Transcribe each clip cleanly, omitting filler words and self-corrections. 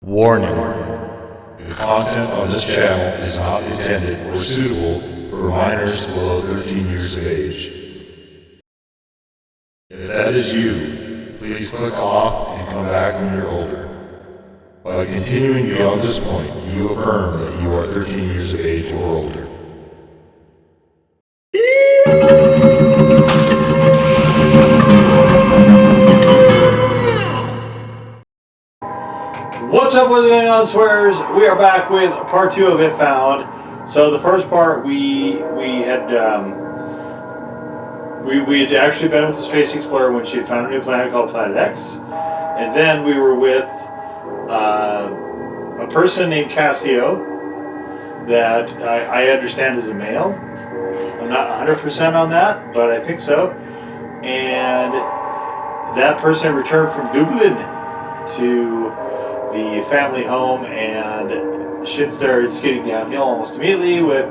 Warning. The content on this channel is not intended or suitable for minors below 13 years of age. If that is you, please click off and come back when you're older. By continuing beyond this point, you affirm that you are 13 years of age or older. What's up, what's going on, swears? We are back with part 2 of It Found. So the first part we had actually been with the Space Explorer when she had found a new planet called Planet X, and then we were with a person named Cassio that I understand is a male. I'm not 100% on that, but I think so. And that person returned from Dublin to the family home, and shit started skidding downhill almost immediately with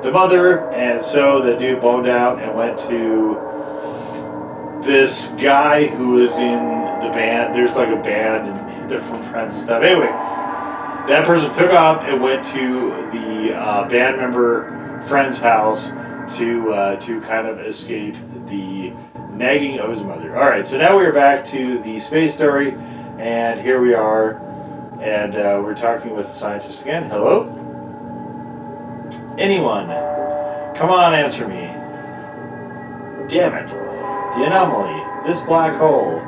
the mother, and so the dude boned out and went to this guy who was in the band. There's like a band and they're from friends and stuff. Anyway, that person took off and went to the band member friend's house to kind of escape the nagging of his mother. Alright, so now we're back to the space story, and here we are. And we're talking with the scientist again. Hello? Anyone? Come on, answer me. Damn it. The anomaly. This black hole.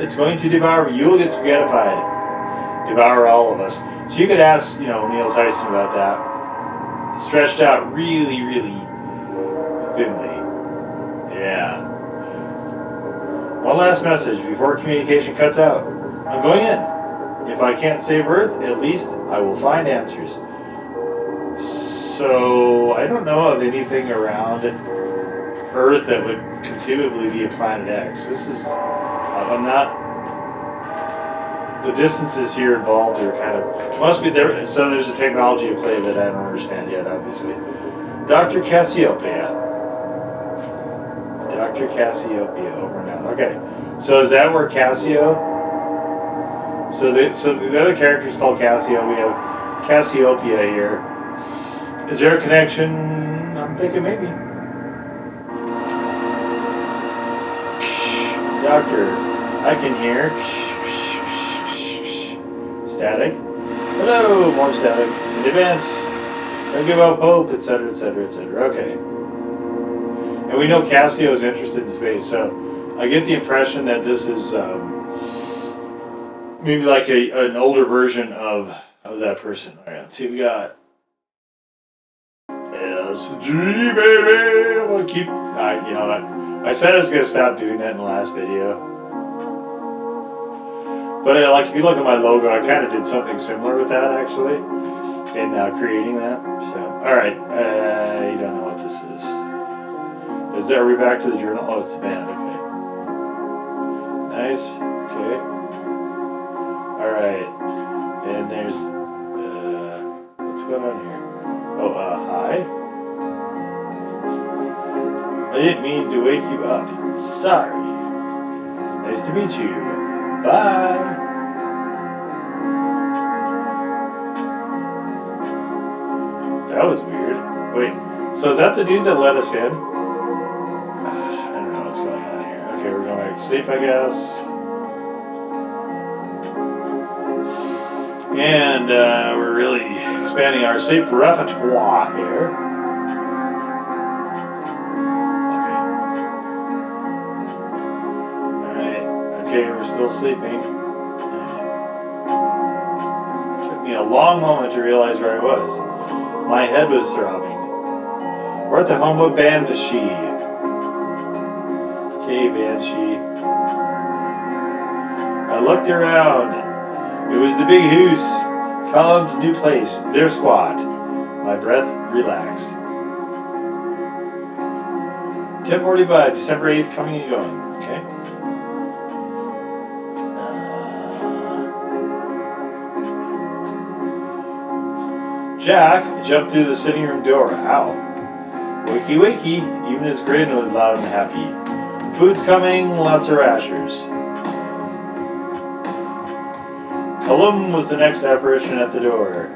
It's going to devour me. You will get spaghettified. Devour all of us. So you could ask, Neil Tyson about that. Stretched out really, really thinly. Yeah. One last message before communication cuts out. I'm going in. If I can't save Earth, at least I will find answers. So, I don't know of anything around Earth that would conceivably be a Planet X. I'm not, the distances here involved are kind of, must be there, so there's a technology at play that I don't understand yet, obviously. Dr. Cassiopeia. Dr. Cassiopeia, over and out. Okay, so is that where Cassio? So the other character is called Cassio. We have Cassiopeia here. Is there a connection? I'm thinking maybe. Doctor, I can hear. Static. Hello, more static. An event. Don't give up hope, etc., etc., etc. Okay. And we know Cassio is interested in space, so I get the impression that this is maybe like an older version of that person. All right, let's see what we got. SG, baby! I'm gonna keep... you know what? I said I was gonna stop doing that in the last video. But like, if you look at my logo, I kind of did something similar with that, actually, in creating that. So, alright, you don't know what this is. Are we back to the journal? Oh, it's the band, okay. Nice, okay. Alright, and there's, what's going on here? Oh, hi. I didn't mean to wake you up. Sorry. Nice to meet you. Bye. That was weird. Wait, so is that the dude that let us in? I don't know what's going on here. Okay, we're going back to sleep, I guess. And we're really expanding our sleep repertoire here. Okay. Alright. Okay, we're still sleeping. Took me a long moment to realize where I was. My head was throbbing. We're at the home of Banshee. Okay, Banshee. I looked around. It was the big hoose, Column's new place, their squat. My breath relaxed. 10:45, December 8th, coming and going. Okay. Jack jumped through the sitting room door. Ow. Wakey wakey, even his grin was loud and happy. Food's coming, lots of rashers. Colum was the next apparition at the door.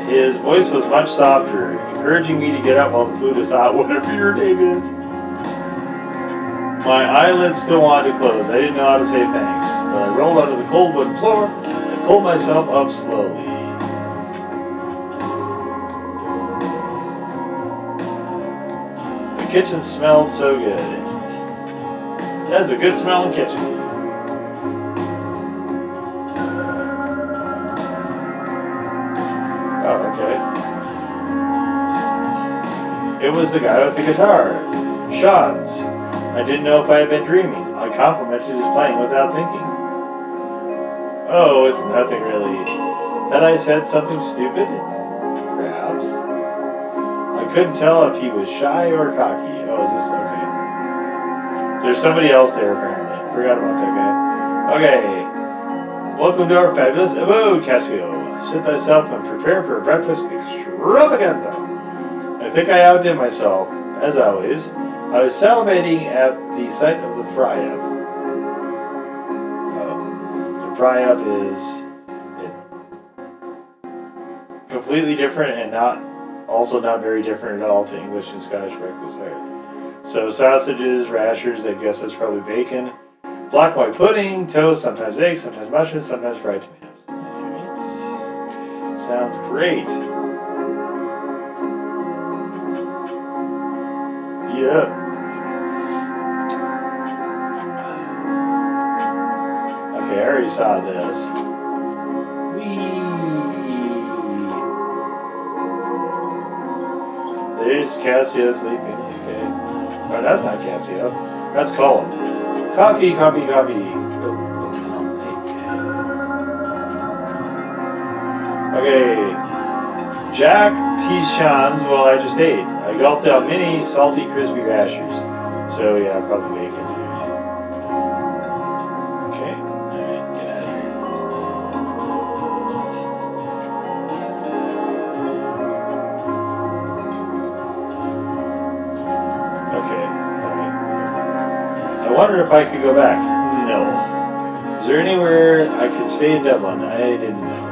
His voice was much softer, encouraging me to get up while the food is hot, whatever your name is. My eyelids still wanted to close. I didn't know how to say thanks, but I rolled onto the cold wooden floor and pulled myself up slowly. The kitchen smelled so good. That's a good smelling kitchen. Oh, okay. It was the guy with the guitar, Sean's. I didn't know if I had been dreaming. I complimented his playing without thinking. Oh, it's nothing really. Had I said something stupid? Perhaps. I couldn't tell if he was shy or cocky. Oh, is this okay? There's somebody else there apparently. Forgot about that guy. Okay. Welcome to our fabulous abode, Cassio. Sit thyself and prepare for a breakfast extravaganza. I think I outdid myself, as always. I was salivating at the sight of the fry-up. The fry-up is completely different and also not very different at all to English and Scottish breakfast. So sausages, rashers, I guess that's probably bacon, black and white pudding, toast, sometimes eggs, sometimes mushrooms, sometimes fried tomatoes. Alright. Sounds great. Yep. Okay, I already saw this. Whee! There's Cassio sleeping. Okay. Oh, that's not Cassio. That's Colin. Coffee, coffee, coffee. Oh, what the hell? Okay. Jack T. Sean's while I just ate. I gulped down many salty, crispy rashers. So, yeah, probably bacon. Okay. Alright, get out of here. Okay, alright. I wondered if I could go back. No. Is there anywhere I could stay in Dublin? I didn't know.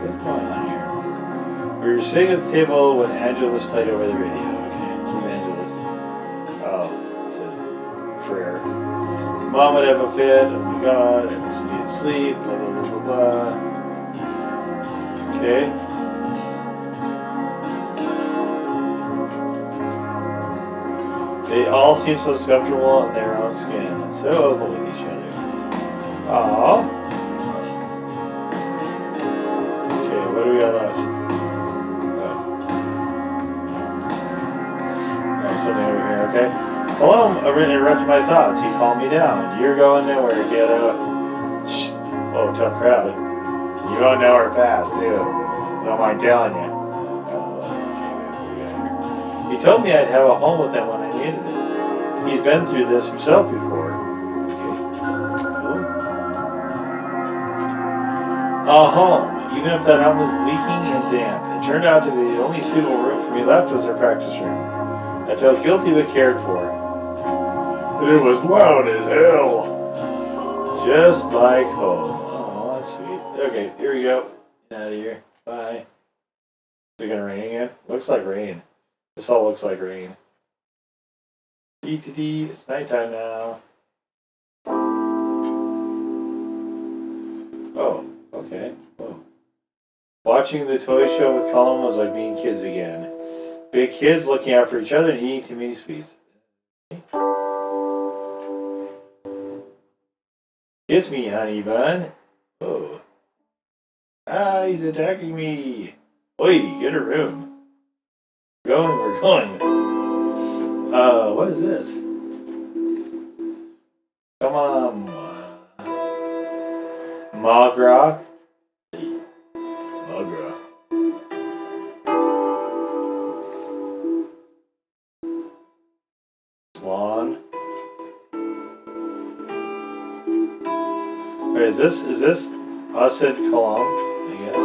What's going on here? We were sitting at the table when Angelus played over the radio. Okay, who's Angelus? Oh, it's a prayer. Mom would have a fit. Oh my god, I just need sleep. Blah blah blah blah blah. Okay. They all seem so comfortable in their own skin and so open with each other. Aww. What do we got left? Oh, something over here, okay. Hello, interrupted my thoughts. He calmed me down. You're going nowhere, kiddo. Oh, tough crowd. You're going nowhere fast, too. I don't mind telling you. He told me I'd have a home with him when I needed it. He's been through this himself before. Okay, cool. A home. Even if that home was leaking and damp. It turned out to be the only suitable room for me left was our practice room. I felt guilty but cared for. And it was loud as hell. Just like home. Oh, that's sweet. Okay, here we go. Get out of here. Bye. Is it gonna rain again? Looks like rain. This all looks like rain. Dee. It's nighttime now. Oh, okay. Whoa. Watching the toy show with Colin was like being kids again. Big kids looking out for each other and eating too many sweets. Kiss me, honey bun. Oh. Ah, he's attacking me. Oi, get a room. We're going. What is this? Come on. Magra. Swan. Wait, is this us at Cologne? I guess.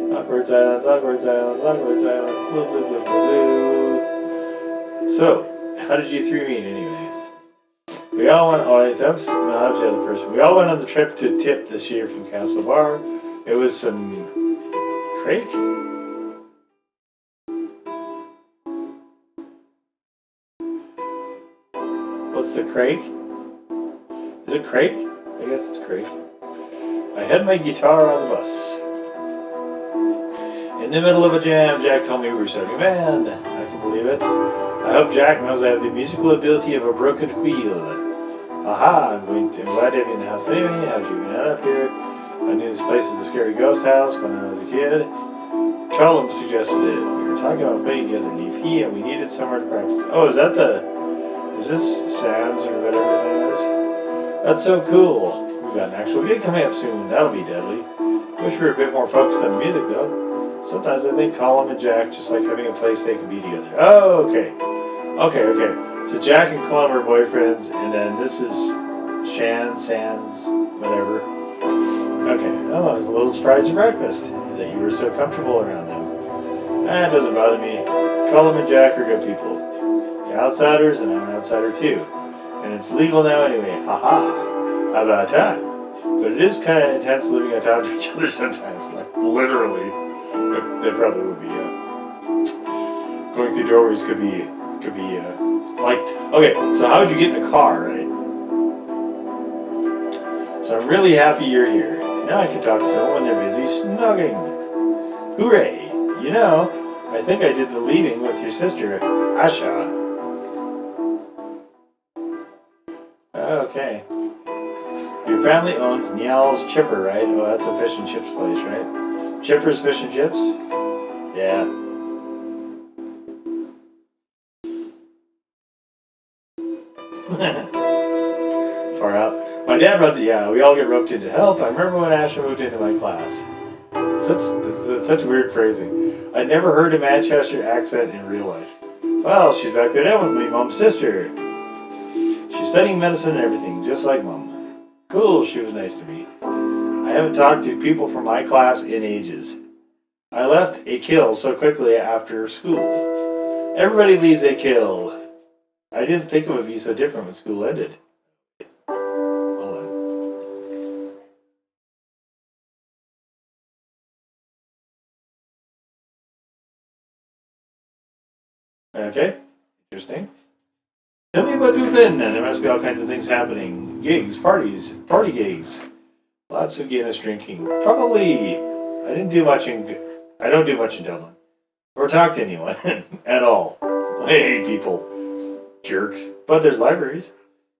Maybe, awkward silence. Blue. So, How did you three meet anyway? We all went. Oh, that was no, that was the other person. We all went on the trip to Tip this year from Castle Bar. It was some Craig. What's the Craig? Is it Craig? I guess it's Craig. I had my guitar on the bus. In the middle of a jam, Jack told me we were starting a band. I can believe it. I hope Jack knows I have the musical ability of a broken wheel. Aha, I'm glad to have you in the house anyway. How'd you get up here? I knew this place is a scary ghost house when I was a kid. Colum suggested it. We were talking about putting together an EP and we needed somewhere to practice. Oh, is this Sands or whatever his name is? That's so cool. We've got an actual gig coming up soon. That'll be deadly. Wish we were a bit more focused on music though. Sometimes I think Colum and Jack just like having a place they can be together. Oh, okay. So Jack and Colum are boyfriends, and then this is Sands, whatever. Okay. Oh, I was a little surprised at breakfast that you were so comfortable around them. It doesn't bother me. Colum and Jack are good people. They're outsiders, and I'm an outsider too. And it's legal now anyway. Haha. How about time? But it is kind of intense living on top of each other sometimes. Like, literally. They probably would be, going through doorways could be, like, okay, so how would you get in a car, right? So I'm really happy you're here. Now I can talk to someone when they're busy snugging. Hooray! You know, I think I did the leaving with your sister, Asha. Okay. Your family owns Niall's Chipper, right? Oh, that's a fish and chips place, right? Chipper's Fish and Chips? Yeah. Far out. My dad runs it, yeah, we all get roped in to help. I remember when Asha moved into my class. Such weird phrasing. I'd never heard a Manchester accent in real life. Well, she's back there now with me, Mom's sister. She's studying medicine and everything, just like Mom. Cool, she was nice to me. I haven't talked to people from my class in ages. I left a kill so quickly after school. Everybody leaves a kill. I didn't think it would be so different when school ended. Hold on. Okay, interesting. Tell me about Dublin. There must be all kinds of things happening. Gigs, parties, party gigs. Lots of Guinness drinking. Probably. I don't do much in Dublin. Or talk to anyone. At all. I hate people. Jerks. But there's libraries.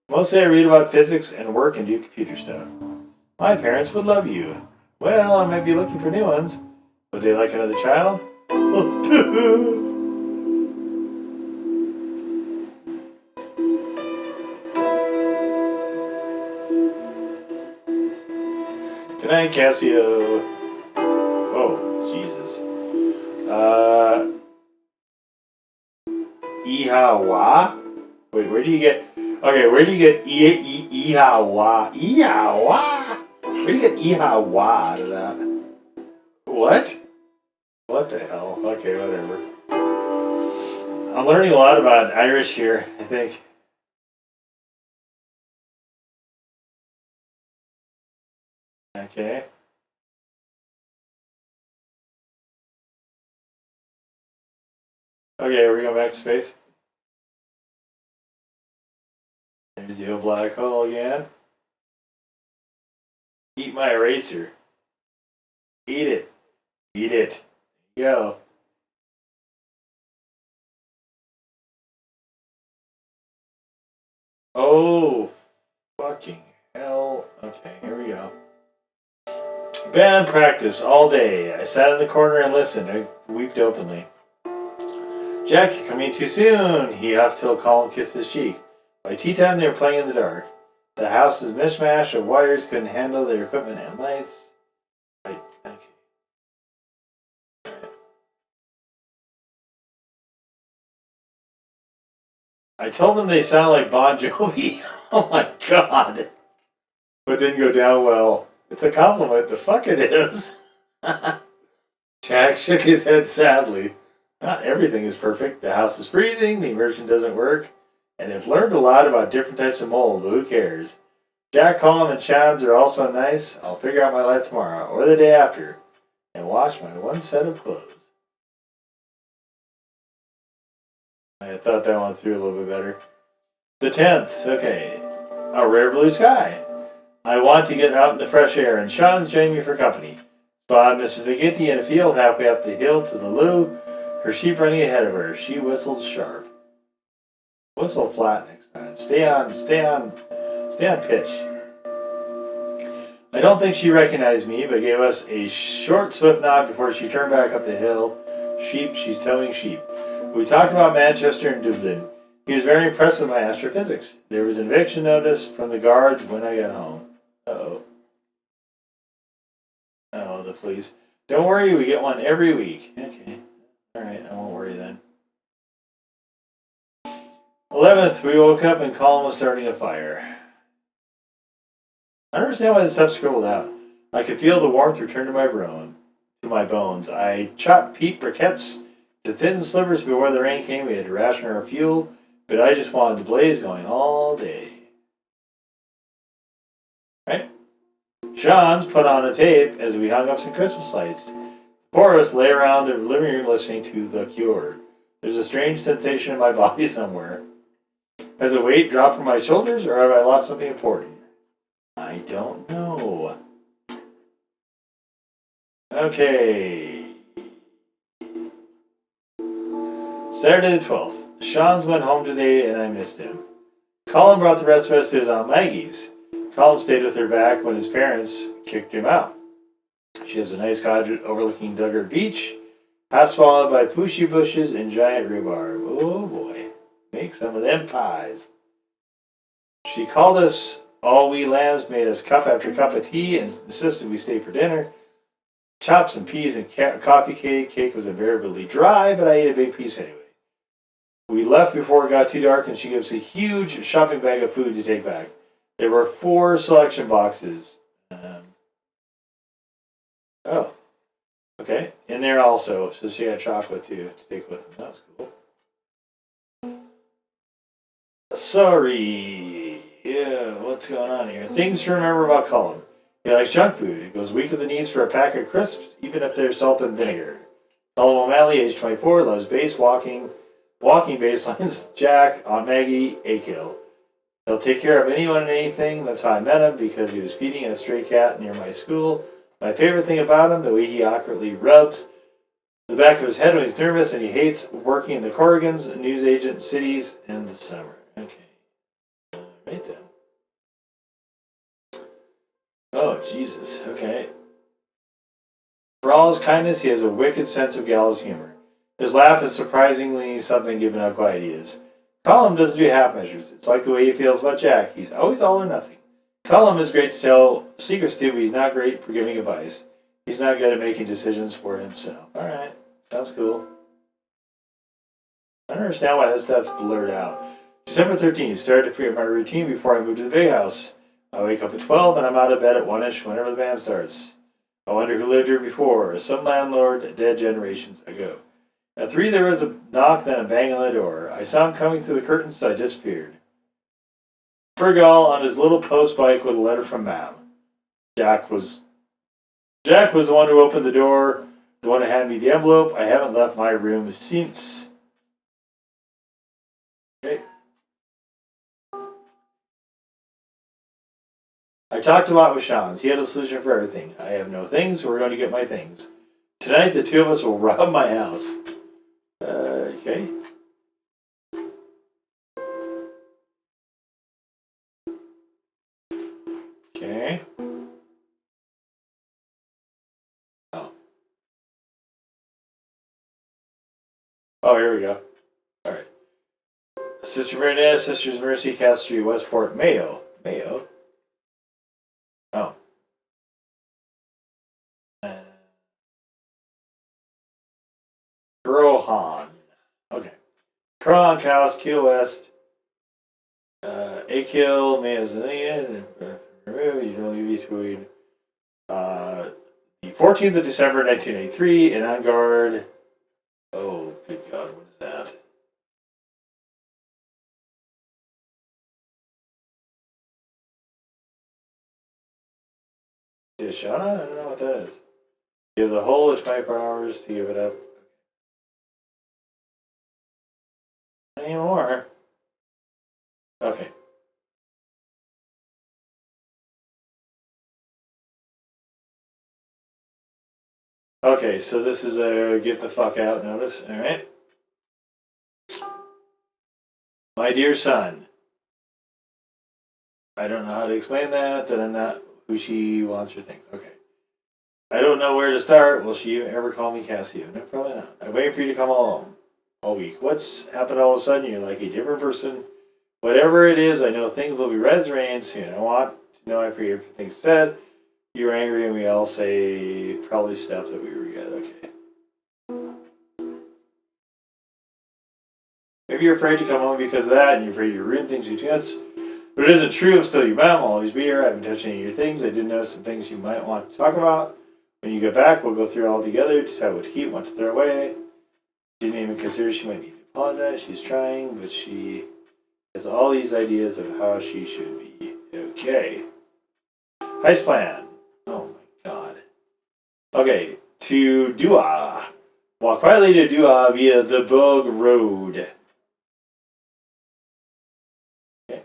Mostly I read about physics and work and do computer stuff. My parents would love you. Well, I might be looking for new ones. Would they like another child? Good night, Cassio. Oh, Jesus. Ihawa? Wait, where do you get... Okay, where do you get Ihawa? Ihawa? Where do you get Ihawa out of that? What? What the hell? Okay, whatever. I'm learning a lot about Irish here, I think. Okay. Okay, are we going back to space? There's the old black hole again. Eat my eraser. Eat it. Eat it. There you go. Oh, fucking hell. Okay, here we go. Band practice all day. I sat in the corner and listened. I wept openly. Jack, you're coming too soon. He huffed till Colin kissed his cheek. By tea time, they were playing in the dark. The house's mishmash of wires couldn't handle their equipment and lights. Right, okay. I told them they sound like Bon Jovi. Oh my god. But didn't go down well. It's a compliment. The fuck it is. Jack shook his head sadly. Not everything is perfect. The house is freezing. The immersion doesn't work. and have learned a lot about different types of mold, but who cares? Jack, Colin, and Chans are also nice. I'll figure out my life tomorrow, or the day after, and wash my one set of clothes. I thought that one through a little bit better. The 10th, okay. A rare blue sky. I want to get out in the fresh air, and Sean's joining me for company. Spot Mrs. McGinty in a field halfway up the hill to the loo, her sheep running ahead of her. She whistled sharp. Whistle flat next time. Stay on pitch. I don't think she recognized me, but gave us a short, swift nod before she turned back up the hill. Sheep, she's towing sheep. We talked about Manchester and Dublin. He was very impressed with my astrophysics. There was an eviction notice from the guards when I got home. Uh-oh. Oh, the police. Don't worry, we get one every week. Okay. Alright, I won't worry then. 11th, we woke up and Colin was starting a fire. I don't understand why this stuff's scribbled out. I could feel the warmth return to my bones. I chopped Pete briquettes to thin slivers before the rain came. We had to ration our fuel, but I just wanted the blaze going all day. Right? Sean's put on a tape as we hung up some Christmas lights. The four of us lay around the living room listening to The Cure. There's a strange sensation in my body somewhere. Has a weight dropped from my shoulders, or have I lost something important? I don't know. Okay. Saturday the 12th. Sean's went home today and I missed him. Colin brought the rest of us to his Aunt Maggie's. Colin stayed with her back when his parents kicked him out. She has a nice cottage overlooking Duggart Beach, half swallowed by pushy bushes and giant rhubarb. Oh boy. Make some of them pies. She called us all we lambs, made us cup after cup of tea, and insisted we stay for dinner. Chopped some peas and coffee cake. Cake was invariably dry, but I ate a big piece anyway. We left before it got too dark, and she gave us a huge shopping bag of food to take back. There were 4 selection boxes. Oh, okay. In there also, so she had chocolate too to take with them. That was cool. Sorry. Yeah, what's going on here? Things to remember about Colin. He likes junk food. He goes weak at the knees for a pack of crisps, even if they're salt and vinegar. Colin O'Malley, age 24, loves walking baselines. Jack, Aunt Maggie, A-Kill. He'll take care of anyone and anything. That's how I met him, because he was feeding a stray cat near my school. My favorite thing about him, the way he awkwardly rubs the back of his head when he's nervous, and he hates working in the Corrigans, newsagent cities in the summer. Okay. Right then. Oh, Jesus. Okay. For all his kindness, he has a wicked sense of gallows humor. His laugh is surprisingly something given how quiet he is. Colin doesn't do half measures. It's like the way he feels about Jack. He's always all or nothing. Colin is great to tell secrets to, but he's not great for giving advice. He's not good at making decisions for himself. Alright. Sounds cool. I don't understand why this stuff's blurred out. December 13th. Started to create my routine before I moved to the big house. I wake up at 12 and I'm out of bed at 1-ish whenever the band starts. I wonder who lived here before. Some landlord dead generations ago. At 3 there was a knock, then a bang on the door. I saw him coming through the curtains, so I disappeared. Fergal on his little post bike with a letter from Mam. Jack was the one who opened the door, the one who handed me the envelope. I haven't left my room since. Okay. I talked a lot with Sean's. He had a solution for everything. I have no things, so we're going to get my things. Tonight, the 2 of us will rob my house. Okay. Okay. Oh. Oh, here we go. All right. Sister Bernadette, Sisters Mercy, Cass Street, Westport, Mayo. Oh. Grohan. Okay. Grohan, Cows, Keel West. A-Kill, Mayo's usually between the 14th of December 1983 and on guard. Oh, good God, what is that? Shauna? I don't know what that is. You have the whole 24 hours to give it up. Not anymore. Okay. Okay, so this is a get the fuck out notice. Alright. My dear son. I don't know how to explain that I'm not who she wants or thinks. Okay. I don't know where to start. Will she ever call me Cassio? No, probably not. I wait for you to come home all week. What's happened all of a sudden? You're like a different person. Whatever it is, I know things will be red as rain soon. I want to know I forgive for things said. You were angry and we all say probably stuff that we regret. Okay. Maybe you're afraid to come home because of that and you're afraid you ruin things between us. But it isn't true. I'm still your mom. I'll always be here. I haven't touched any of your things. I did know some things you might want to talk about. When you get back, we'll go through it all together, decide what to keep, what to throw away. She didn't even consider she might need to apologize. She's trying, but she has all these ideas of how she should be. Okay. Heist plan. Oh my god. Okay, to Dua. Walk quietly to Dua via the Bug Road. Okay.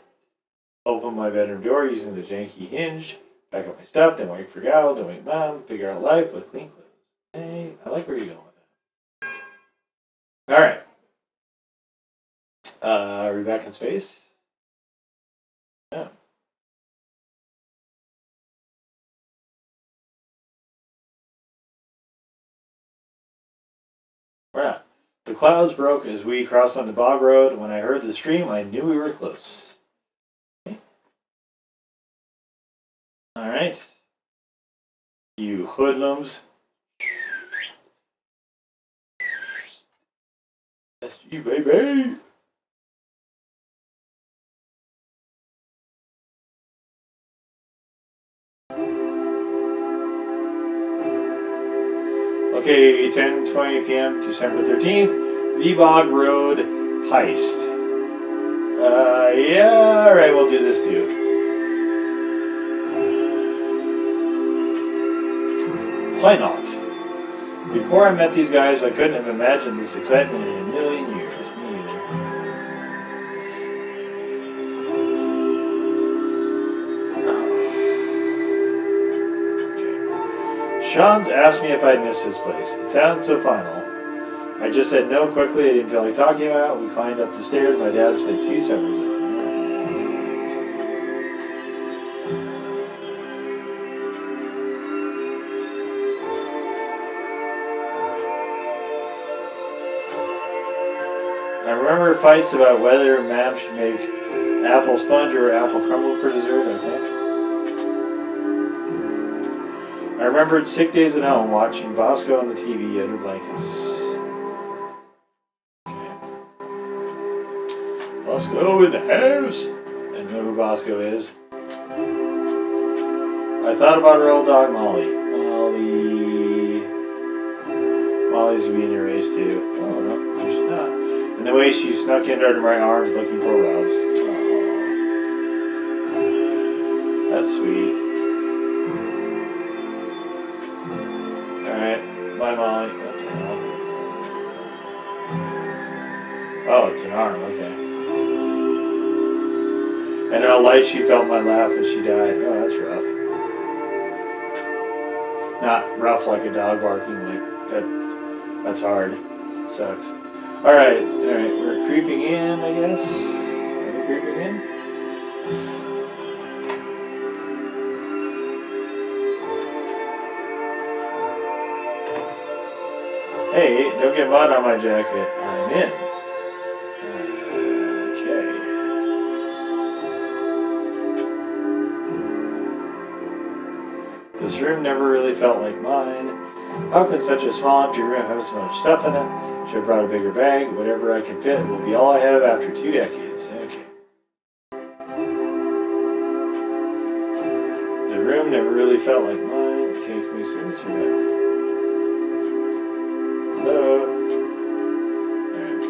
Open my bedroom door using the janky hinge. Pack up my stuff, then wait for Gal, then wait Mom, figure out life with clean clothes. Hey, I like where you're going with that. Alright. Are we back in space? Yeah. We're not. The clouds broke as we crossed on the bog road. When I heard the stream, I knew we were close. Okay. Alright. You hoodlums. SG, baby! Okay, 10:20 p.m. December 13th. The Bog Road Heist. Yeah, alright, we'll do this too. Why not? Before I met these guys, I couldn't have imagined this excitement in a million years. Me either. Okay. Sean's asked me if I'd miss this place. It sounds so final. I just said no quickly. I didn't feel like talking about it. We climbed up the stairs. My dad spent 2 summers on it. I remember fights about whether Mam should make apple sponge or apple crumble for dessert. Okay. I remembered sick days at home watching Bosco on the TV under blankets. Okay. Bosco in the house! I know who Bosco is. I thought about her old dog Molly. Molly's being erased too. Oh no, she's not. And the way she snuck in under my arms looking for Rob's. Oh. That's sweet. Alright, bye Molly. What the hell? Oh, it's an arm, okay. And how light she felt my lap when she died. Oh, that's rough. Not rough like a dog barking, like that. That's hard. It sucks. Alright, we're creeping in, I guess. Are we creeping in? Hey, don't get mud on my jacket. I'm in. Okay. This room never really felt like mine. How could such a small empty room have so much stuff in it? Should have brought a bigger bag. Whatever I can fit will be all I have after 2 decades. Okay. The room never really felt like mine. Okay, can we see this or what? Hello? Alright.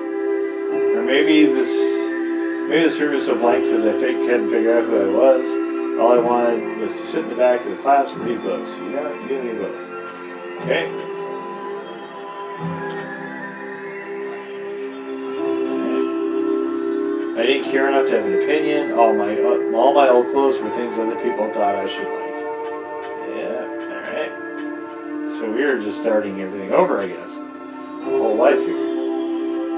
Or maybe this room is so blank because I couldn't figure out who I was. All I wanted was to sit in the back of the class and read books. You know, you and me both. Okay. I didn't care enough to have an opinion. All my old clothes were things other people thought I should like. Yeah, alright. So we were just starting everything over, I guess. My whole life here.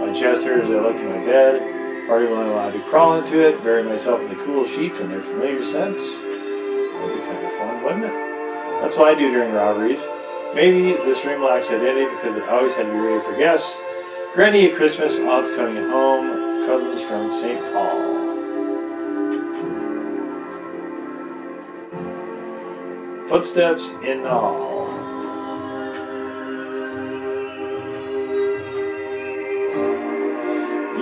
My chest hurt as I looked at my bed. Party when I wanted to crawl into it, bury myself in the cool sheets and their familiar scents. That'd be kind of fun, wouldn't it? That's what I do during robberies. Maybe this room lacks identity because it always had to be ready for guests. Granny at Christmas, aunts coming home, cousins from St. Paul. Footsteps in the hall.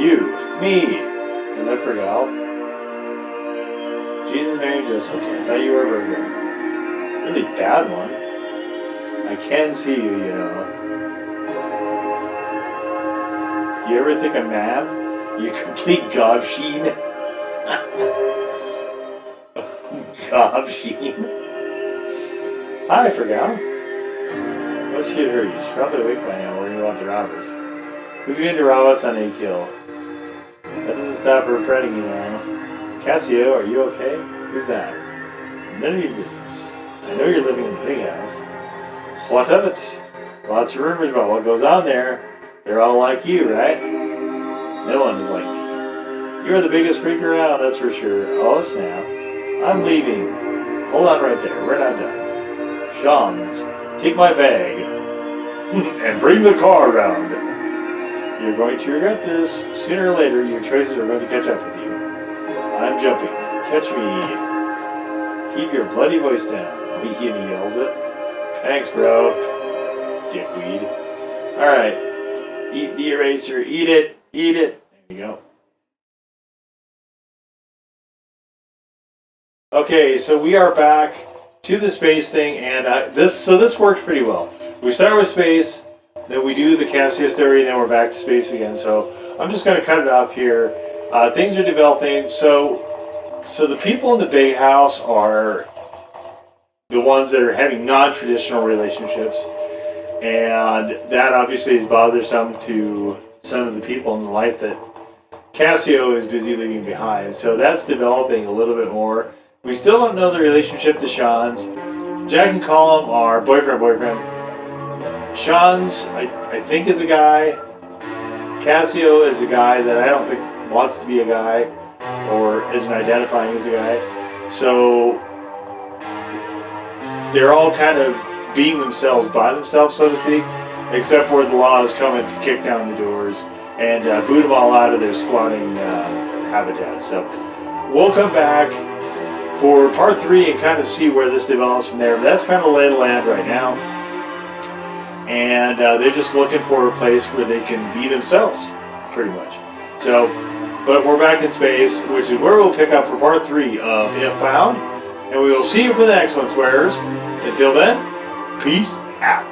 You, me, as I forgot. Jesus, Mary, Joseph, I thought you were a burglar. Really bad one. I can see you, you know. Do you ever think of man? You complete gobsheen. Gobsheen. Hi, Fergal. What should hurt you? She's probably awake by now, worrying about the robbers. Who's going to rob us on a kill? That doesn't stop her fretting, you know. Cassio, are you okay? Who's that? None of your business. I know you're living in the big house. What of it? Lots of rumors about what goes on there. They're all like you, right? No one is like me. You're the biggest freak around, that's for sure. Oh, snap. I'm leaving. Hold on right there. We're not done. Sean's, take my bag. And bring the car around. You're going to regret this. Sooner or later, your choices are going to catch up with you. I'm jumping. Catch me. Keep your bloody voice down. He yells it. Thanks, bro. Dickweed. Alright. Eat the eraser. Eat it. Eat it. There you go. Okay, so we are back to the space thing, and this works pretty well. We start with space, then we do the Cassio story, and then we're back to space again. So I'm just going to cut it off here. Things are developing. So the people in the big house are the ones that are having non-traditional relationships, and that obviously is bothersome to some of the people in life that Cassio is busy leaving behind. So that's developing a little bit more. We still don't know the relationship to Sean's. Jack and Colum are boyfriend. Sean's, I think, is a guy. Cassio is a guy that I don't think wants to be a guy or isn't identifying as a guy. So they're all kind of being themselves by themselves, so to speak, except for the law is coming to kick down the doors and boot them all out of their squatting habitat. So we'll come back for part 3 and kind of see where this develops from there. But that's kind of lay of the land right now. And they're just looking for a place where they can be themselves, pretty much. So, but we're back in space, which is where we'll pick up for part 3 of If Found. And we will see you for the next one, swearers. Until then, peace out.